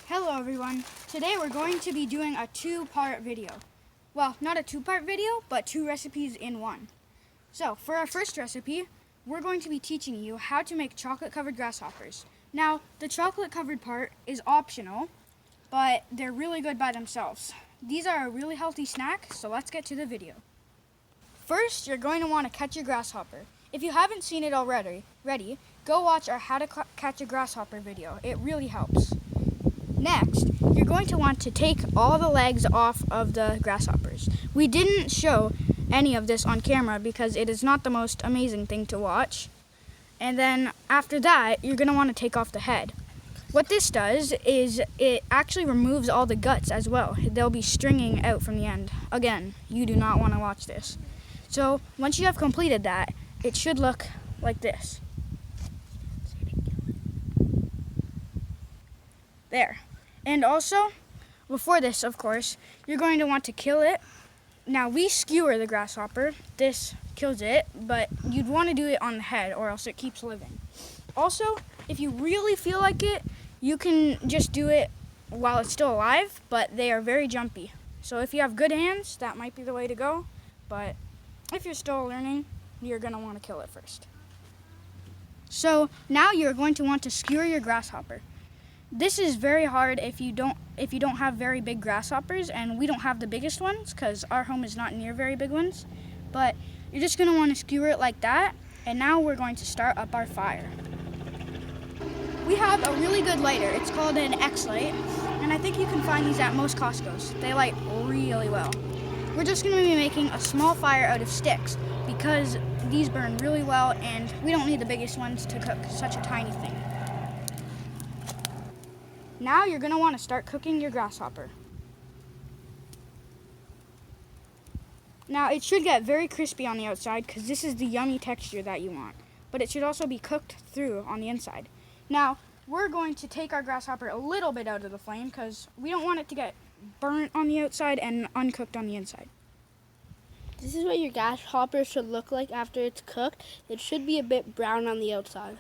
Hello everyone. Today we're going to be doing a two-part video. Well, not a two-part video, but two recipes in one. So, for our first recipe, we're going to be teaching you how to make chocolate-covered grasshoppers. Now, the chocolate-covered part is optional, but they're really good by themselves. These are a really healthy snack, so let's get to the video. First, you're going to want to catch your grasshopper. If you haven't seen it already, go watch our How to Catch a Grasshopper video. It really helps. Next, you're going to want to take all the legs off of the grasshoppers. We didn't show any of this on camera because it is not the most amazing thing to watch. And then after that, you're going to want to take off the head. What this does is it actually removes all the guts as well. They'll be stringing out from the end. Again, you do not want to watch this. So once you have completed that, it should look like this. There. And also, before this, of course, you're going to want to kill it. Now, we skewer the grasshopper. This kills it, but you'd want to do it on the head or else it keeps living. Also, if you really feel like it, you can just do it while it's still alive, but they are very jumpy. So if you have good hands, that might be the way to go. But if you're still learning, you're going to want to kill it first. So now you're going to want to skewer your grasshopper. This is very hard if you don't have very big grasshoppers, and we don't have the biggest ones because our home is not near very big ones. But you're just going to want to skewer it like that, and now we're going to start up our fire. We have a really good lighter. It's called an X-Light, and I think you can find these at most Costco's. They light really well. We're just going to be making a small fire out of sticks because these burn really well, and we don't need the biggest ones to cook such a tiny thing. Now you're going to want to start cooking your grasshopper. Now it should get very crispy on the outside because this is the yummy texture that you want. But it should also be cooked through on the inside. Now we're going to take our grasshopper a little bit out of the flame because we don't want it to get burnt on the outside and uncooked on the inside. This is what your grasshopper should look like after it's cooked. It should be a bit brown on the outside.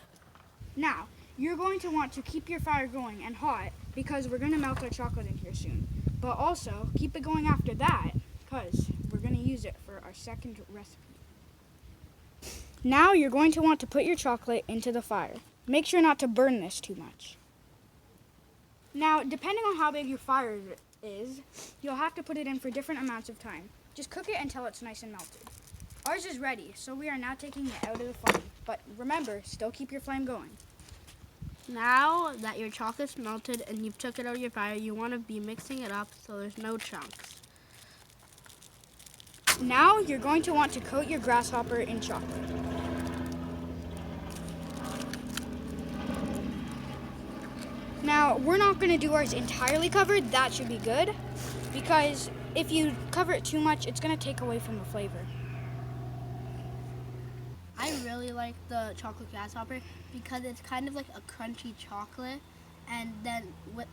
Now, you're going to want to keep your fire going and hot because we're going to melt our chocolate in here soon. But also, keep it going after that because we're going to use it for our second recipe. Now you're going to want to put your chocolate into the fire. Make sure not to burn this too much. Now, depending on how big your fire is, you'll have to put it in for different amounts of time. Just cook it until it's nice and melted. Ours is ready, so we are now taking it out of the flame. But remember, still keep your flame going. Now that your chocolate's melted and you've took it out of your fire, you want to be mixing it up so there's no chunks. Now you're going to want to coat your grasshopper in chocolate. Now, we're not going to do ours entirely covered. That should be good because if you cover it too much, it's going to take away from the flavor. I really like the chocolate grasshopper because it's kind of like a crunchy chocolate, and then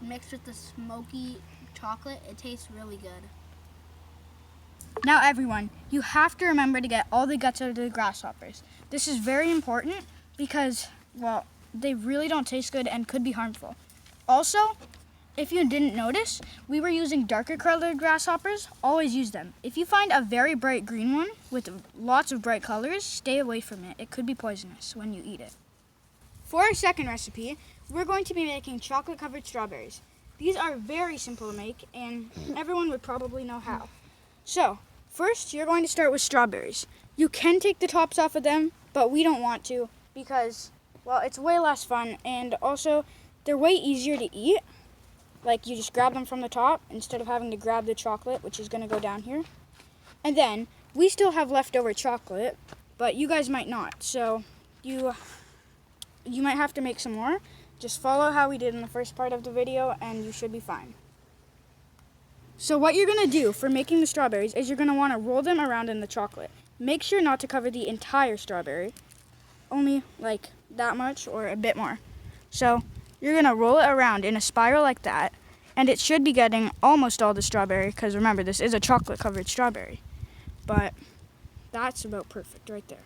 mixed with the smoky chocolate, it tastes really good. Now everyone, you have to remember to get all the guts out of the grasshoppers. This is very important because, well, they really don't taste good and could be harmful. Also, if you didn't notice, we were using darker colored grasshoppers. Always use them. If you find a very bright green one with lots of bright colors, stay away from it. It could be poisonous when you eat it. For our second recipe, we're going to be making chocolate-covered strawberries. These are very simple to make, and everyone would probably know how. So, first you're going to start with strawberries. You can take the tops off of them, but we don't want to because, well, it's way less fun, and also they're way easier to eat. Like, you just grab them from the top instead of having to grab the chocolate, which is going to go down here. And then, we still have leftover chocolate, but you guys might not. So, you might have to make some more. Just follow how we did in the first part of the video, and you should be fine. So what you're going to do for making the strawberries is you're going to want to roll them around in the chocolate. Make sure not to cover the entire strawberry. Only, like, that much or a bit more. So you're going to roll it around in a spiral like that, and it should be getting almost all the strawberry, because remember, this is a chocolate-covered strawberry. But that's about perfect right there.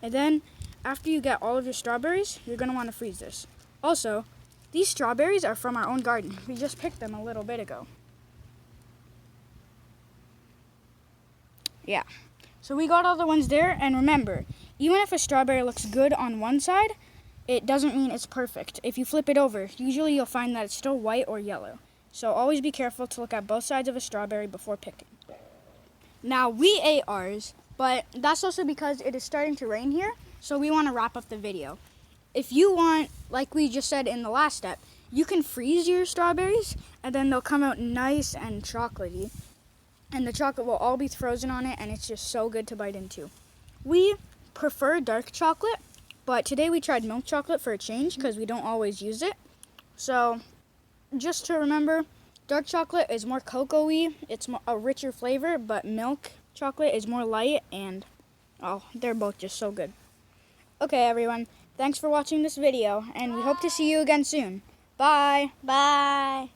And then, after you get all of your strawberries, you're going to want to freeze this. Also, These strawberries are from our own garden. We just picked them a little bit ago. Yeah. So we got all the ones there, and remember, even if a strawberry looks good on one side, it doesn't mean it's perfect. If you flip it over, usually you'll find that it's still white or yellow. So always be careful to look at both sides of a strawberry before picking. Now, we ate ours, but that's also because it is starting to rain here, so we want to wrap up the video. If you want, like we just said in the last step, you can freeze your strawberries, and then they'll come out nice and chocolatey. And the chocolate will all be frozen on it, and it's just so good to bite into. We prefer dark chocolate, but today we tried milk chocolate for a change because we don't always use it. So just to remember, dark chocolate is more cocoa-y, it's a richer flavor, but milk chocolate is more light, and they're both just so good. Okay, everyone, thanks for watching this video, and we hope to see you again soon. Bye! Bye.